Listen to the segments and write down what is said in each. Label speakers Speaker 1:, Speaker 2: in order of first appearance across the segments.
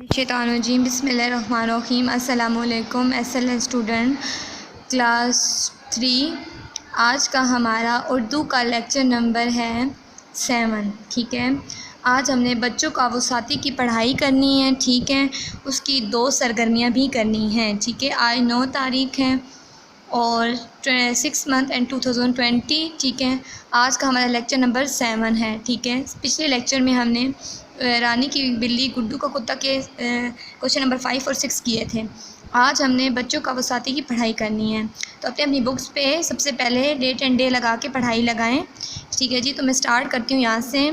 Speaker 1: شیطان الرجیم بسم اللہ الرحمن الرحیم۔ السلام علیکم ایکسلنٹ اسٹوڈنٹ کلاس 3۔ آج کا ہمارا اردو کا لیکچر نمبر ہے 7۔ ٹھیک ہے، آج ہم نے بچوں کا وسعتی کی پڑھائی کرنی ہے۔ ٹھیک ہے، اس کی 2 سرگرمیاں بھی کرنی ہیں۔ ٹھیک ہے، آج 9 تاریخ ہے اور 6 منتھ اینڈ 2020۔ ٹھیک ہے، آج کا ہمارا لیکچر نمبر 7 ہے۔ ٹھیک ہے، پچھلے لیکچر میں ہم نے رانی کی بلی گڈو کا کتا کے کوشچن نمبر 5 اور 6 کیے تھے۔ آج ہم نے بچوں کا وسعتی کی پڑھائی کرنی ہے، تو اپنی بکس پہ سب سے پہلے ڈیٹ اینڈ ڈے لگا کے پڑھائی لگائیں۔ ٹھیک ہے جی، تو میں سٹارٹ کرتی ہوں یہاں سے۔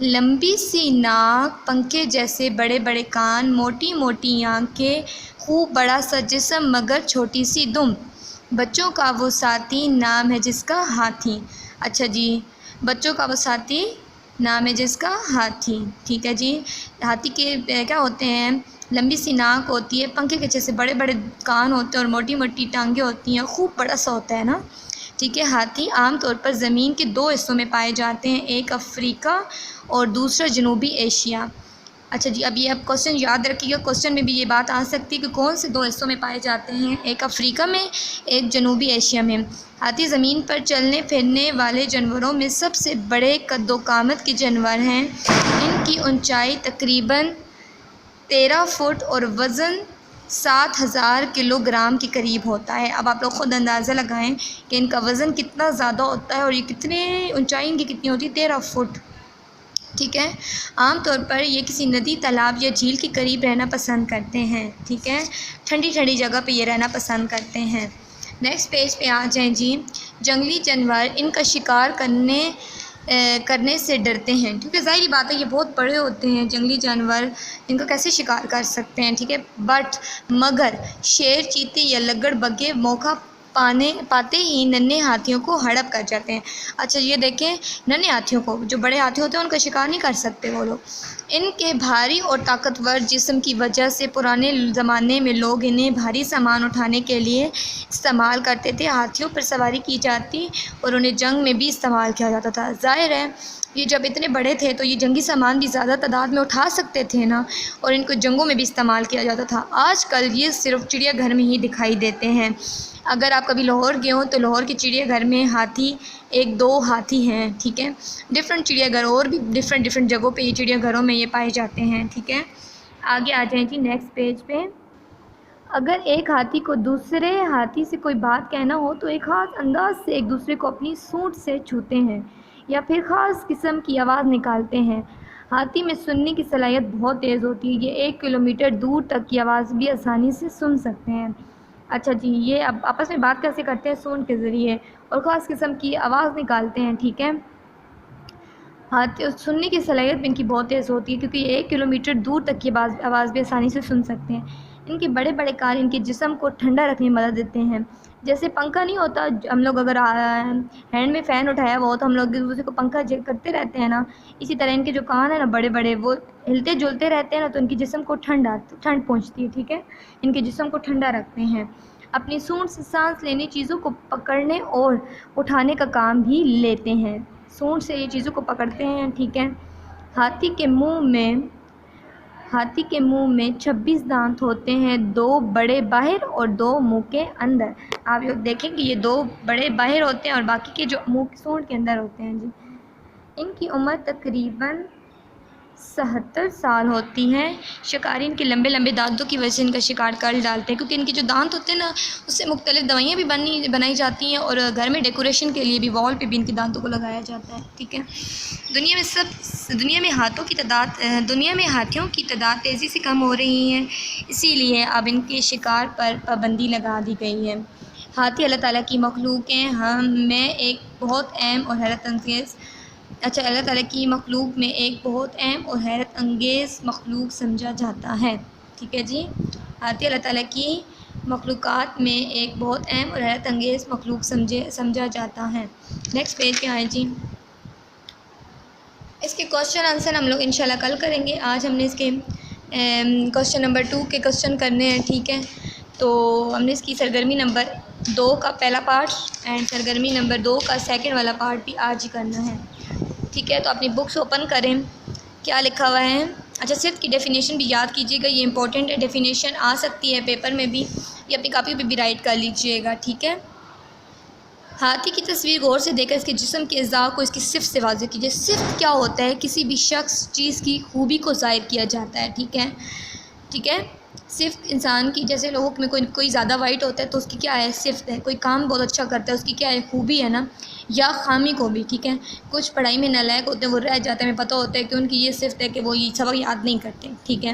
Speaker 1: لمبی سی ناک، پنکھے جیسے بڑے بڑے کان، موٹی موٹی آنکھیں، خوب بڑا سا جسم مگر چھوٹی سی دم، بچوں کا وسعتی نام ہے جس کا ہاتھی۔ اچھا جی، بچوں کا وسعتی نام ہے جس کا ہاتھی۔ ٹھیک ہے جی، ہاتھی کے کیا ہوتے ہیں؟ لمبی سی ناک ہوتی ہے، پنکھے کے جیسے بڑے بڑے کان ہوتے ہیں اور موٹی موٹی ٹانگیں ہوتی ہیں، خوب بڑا سا ہوتا ہے نا۔ ٹھیک ہے، ہاتھی عام طور پر زمین کے 2 حصوں میں پائے جاتے ہیں، ایک افریقہ اور دوسرا جنوبی ایشیا۔ اچھا جی، اب یہ آپ کوشچن یاد رکھیے گا، کوشچن میں بھی یہ بات آ سکتی ہے کہ کون سے 2 حصوں میں پائے جاتے ہیں، ایک افریقہ میں، ایک جنوبی ایشیا میں۔ ہاتھی زمین پر چلنے پھرنے والے جانوروں میں سب سے بڑے قد و قامت کے جانور ہیں۔ ان کی اونچائی تقریباً 13 فٹ اور وزن 7000 کلو گرام کے قریب ہوتا ہے۔ اب آپ لوگ خود اندازہ لگائیں کہ ان کا وزن کتنا زیادہ ہوتا ہے اور یہ کتنے اونچائی ان کی کتنی ہوتی ہے؟ 13 فٹ۔ ٹھیک ہے، عام طور پر یہ کسی ندی، تالاب یا جھیل کے قریب رہنا پسند کرتے ہیں۔ ٹھیک ہے، ٹھنڈی ٹھنڈی جگہ پہ یہ رہنا پسند کرتے ہیں۔ نیکسٹ پیج پہ آ جائیں جی۔ جنگلی جانور ان کا شکار کرنے سے ڈرتے ہیں، کیونکہ ظاہری بات ہے یہ بہت بڑے ہوتے ہیں جنگلی جانور، ان کا کیسے شکار کر سکتے ہیں؟ ٹھیک ہے، مگر شیر، چیتے یا لگڑ بگے موقع پاتے ہی ننھے ہاتھیوں کو ہڑپ کر جاتے ہیں۔ اچھا یہ دیکھیں، ننھے ہاتھیوں کو، جو بڑے ہاتھی ہوتے ہیں ان کا شکار نہیں کر سکتے وہ لوگ۔ ان کے بھاری اور طاقتور جسم کی وجہ سے پرانے زمانے میں لوگ انہیں بھاری سامان اٹھانے کے لیے استعمال کرتے تھے۔ ہاتھیوں پر سواری کی جاتی اور انہیں جنگ میں بھی استعمال کیا جاتا تھا۔ ظاہر ہے یہ جب اتنے بڑے تھے تو یہ جنگی سامان بھی زیادہ تعداد میں اٹھا سکتے تھے نا، اور ان کو جنگوں میں بھی استعمال کیا جاتا تھا۔ آج کل یہ صرف چڑیا گھر میں ہی دکھائی دیتے ہیں۔ اگر آپ کبھی لاہور گئے ہوں تو لاہور کے چڑیا گھر میں ہاتھی 1-2 ہاتھی ہیں۔ ٹھیک ہے، ڈفرینٹ چڑیا گھر اور بھی ڈفرینٹ جگہوں پہ یہ چڑیا گھروں میں یہ پائے جاتے ہیں۔ ٹھیک ہے، آگے آ جائیں جی نیکسٹ پیج پہ۔ اگر ایک ہاتھی کو دوسرے ہاتھی سے کوئی بات کہنا ہو تو ایک خاص انداز سے ایک دوسرے کو اپنی سونڈ سے چھوتے ہیں یا پھر خاص قسم کی آواز نکالتے ہیں۔ ہاتھی میں سننے کی صلاحیت بہت تیز ہوتی ہے، یہ 1 کلومیٹر دور تک کی آواز بھی آسانی سے سن سکتے ہیں۔ اچھا جی، یہ اب آپس میں بات کیسے کرتے ہیں؟ سونڈ کے ذریعے، اور خاص قسم کی آواز نکالتے ہیں۔ ٹھیک ہے، ہاتھی سننے کی صلاحیت بھی ان کی بہت تیز ہوتی ہے، کیونکہ یہ 1 کلومیٹر دور تک کی آواز بھی آسانی سے سن سکتے ہیں۔ ان کے بڑے بڑے کان ان کے جسم کو ٹھنڈا رکھنے میں مدد دیتے ہیں۔ جیسے پنکھا نہیں ہوتا، ہم لوگ اگر ہینڈ میں فین اٹھایا ہوا ہو تو ہم لوگ ایک دوسرے کو پنکھا کرتے رہتے ہیں نا، اسی طرح ان کے جو کان ہیں نا بڑے بڑے، وہ ہلتے جلتے رہتے ہیں نا، تو ان کے جسم کو ٹھنڈ پہنچتی ہے۔ ٹھیک ہے، ان کے جسم کو ٹھنڈا رکھتے ہیں۔ اپنی سونڈ سے سانس لینے، چیزوں کو پکڑنے اور اٹھانے کا کام بھی لیتے ہیں۔ سونڈ سے یہ چیزوں کو پکڑتے ہیں۔ ٹھیک ہے، ہاتھی کے منہ میں 26 دانت ہوتے ہیں، 2 بڑے باہر اور 2 منہ کے اندر۔ آپ لوگ دیکھیں کہ یہ 2 بڑے باہر ہوتے ہیں اور باقی کے جو منہ سونڈ کے اندر ہوتے ہیں جی۔ ان کی عمر تقریباً 70 سال ہوتی ہے۔ شکاری ان کے لمبے لمبے دانتوں کی وجہ سے ان کا شکار کر ڈالتے ہیں، کیونکہ ان کے جو دانت ہوتے ہیں نا اس سے مختلف دوائیاں بھی بنائی جاتی ہیں، اور گھر میں ڈیکوریشن کے لیے بھی وال پہ بھی ان کے دانتوں کو لگایا جاتا ہے۔ ٹھیک ہے، دنیا میں ہاتھیوں کی تعداد تیزی سے کم ہو رہی ہے، اسی لیے اب ان کے شکار پر پابندی لگا دی گئی ہے۔ ہاتھی اللہ تعالیٰ کی مخلوق ہیں، میں ایک بہت اہم اور حیرت انگیز اللہ تعالیٰ کی مخلوق میں ایک بہت اہم اور حیرت انگیز مخلوق سمجھا جاتا ہے۔ ٹھیک ہے جی، ہاتھی اللہ تعالیٰ کی مخلوقات میں ایک بہت اہم اور حیرت انگیز مخلوق سمجھا جاتا ہے۔ نیکسٹ پیج پہ آئیں جی۔ اس کے کوشچن آنسر ہم لوگ انشاءاللہ کل کریں گے۔ آج ہم نے اس کے کوشچن نمبر 2 کے کوشچن کرنے ہیں۔ ٹھیک ہے، تو ہم نے اس کی سرگرمی نمبر 2 کا پہلا پارٹ اینڈ سرگرمی نمبر 2 کا سیکنڈ والا پارٹ بھی آج ہی کرنا ہے۔ ٹھیک ہے، تو اپنی بکس اوپن کریں۔ کیا لکھا ہوا ہے؟ اچھا صفت کی ڈیفینیشن بھی یاد کیجیے گا، یہ امپورٹنٹ ہے، ڈیفینیشن آ سکتی ہے پیپر میں بھی، یہ اپنی کاپی پہ بھی رائٹ کر لیجیے گا، ٹھیک ہے۔ ہاتھی کی تصویر غور سے دیکھ کر اس کے جسم کے اعضاء کو اس کی صفت سے واضح کیجیے۔ صفت کیا ہوتا ہے؟ کسی بھی شخص چیز کی خوبی کو ظاہر کیا جاتا ہے، ٹھیک ہے۔ صفت انسان کی، جیسے لوگوں میں کوئی زیادہ وائٹ ہوتا ہے تو اس کی کیا ہے؟ صفت ہے۔ کوئی کام بہت اچھا کرتا ہے اس کی کیا ہے؟ خوبی ہے نا، یا خامی کو بھی، ٹھیک ہے۔ کچھ پڑھائی میں نالائق ہوتے ہیں، وہ رہ جاتے ہیں، ہمیں پتہ ہوتا ہے کہ ان کی یہ صفت ہے کہ وہ یہ سبق یاد نہیں کرتے، ٹھیک ہے۔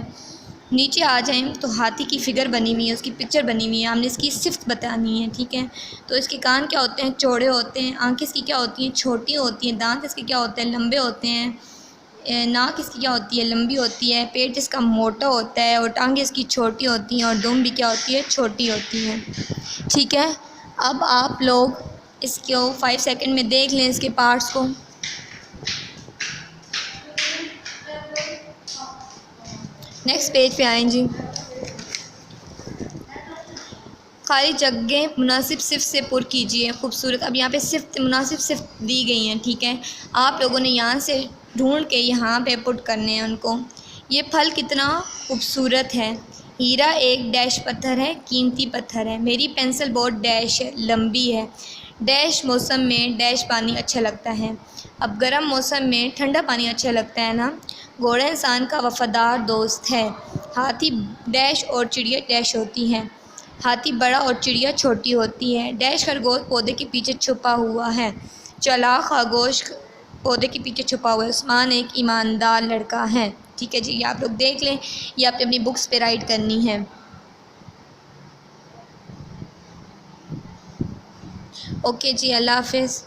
Speaker 1: نیچے آ جائیں تو ہاتھی کی فگر بنی ہوئی ہے، اس کی پکچر بنی ہوئی ہے، ہم نے اس کی صفت بتانی ہے، ٹھیک ہے۔ تو اس کے کان کیا ہوتے ہیں؟ چوڑے ہوتے ہیں۔ آنکھیں اس کی کیا ہوتی ہیں؟ چھوٹی ہوتی ہیں۔ دانت اس کے کیا ہوتے ہیں؟ لمبے ہوتے ہیں۔ ناک اس کی کیا ہوتی ہے؟ لمبی ہوتی ہے۔ پیٹ اس کا موٹا ہوتا ہے، اور ٹانگیں اس کی چھوٹی ہوتی ہیں، اور دم بھی کیا ہوتی ہے؟ چھوٹی ہوتی ہے، ٹھیک ہے۔ اب آپ لوگ اس کو 5 سیکنڈ میں دیکھ لیں اس کے پارٹس کو۔ نیکسٹ پیج پہ آئیں جی۔ خالی جگہیں مناسب صفت سے پر کیجیے۔ خوبصورت، اب یہاں پہ صفت، مناسب صفت دی گئی ہیں، ٹھیک ہے۔ آپ لوگوں نے یہاں سے ڈھونڈ کے یہاں پہ پٹ کرنے ہیں ان کو۔ یہ پھل کتنا خوبصورت ہے۔ ہیرا ایک ڈیش پتھر ہے، قیمتی پتھر ہے۔ میری پینسل بہت ڈیش ہے، لمبی ہے۔ ڈیش موسم میں ڈیش پانی اچھا لگتا ہے۔ اب گرم موسم میں ٹھنڈا پانی اچھا لگتا ہے نا۔ گھوڑا انسان کا وفادار دوست ہے۔ ہاتھی ڈیش اور چڑیا ڈیش ہوتی ہے۔ ہاتھی بڑا اور چڑیا چھوٹی ہوتی ہے۔ ڈیش خرگوش پودے کے پیچھے چھپا ہوا ہے۔ چالاک خرگوش پودے کے پیچھے چھپا ہوا ہے۔ عثمان ایک ایماندار لڑکا ہے، ٹھیک ہے جی۔ یہ آپ لوگ دیکھ لیں، یہ آپ نے اپنی بکس پہ رائٹ کرنی ہے۔ اوکے جی، اللہ حافظ۔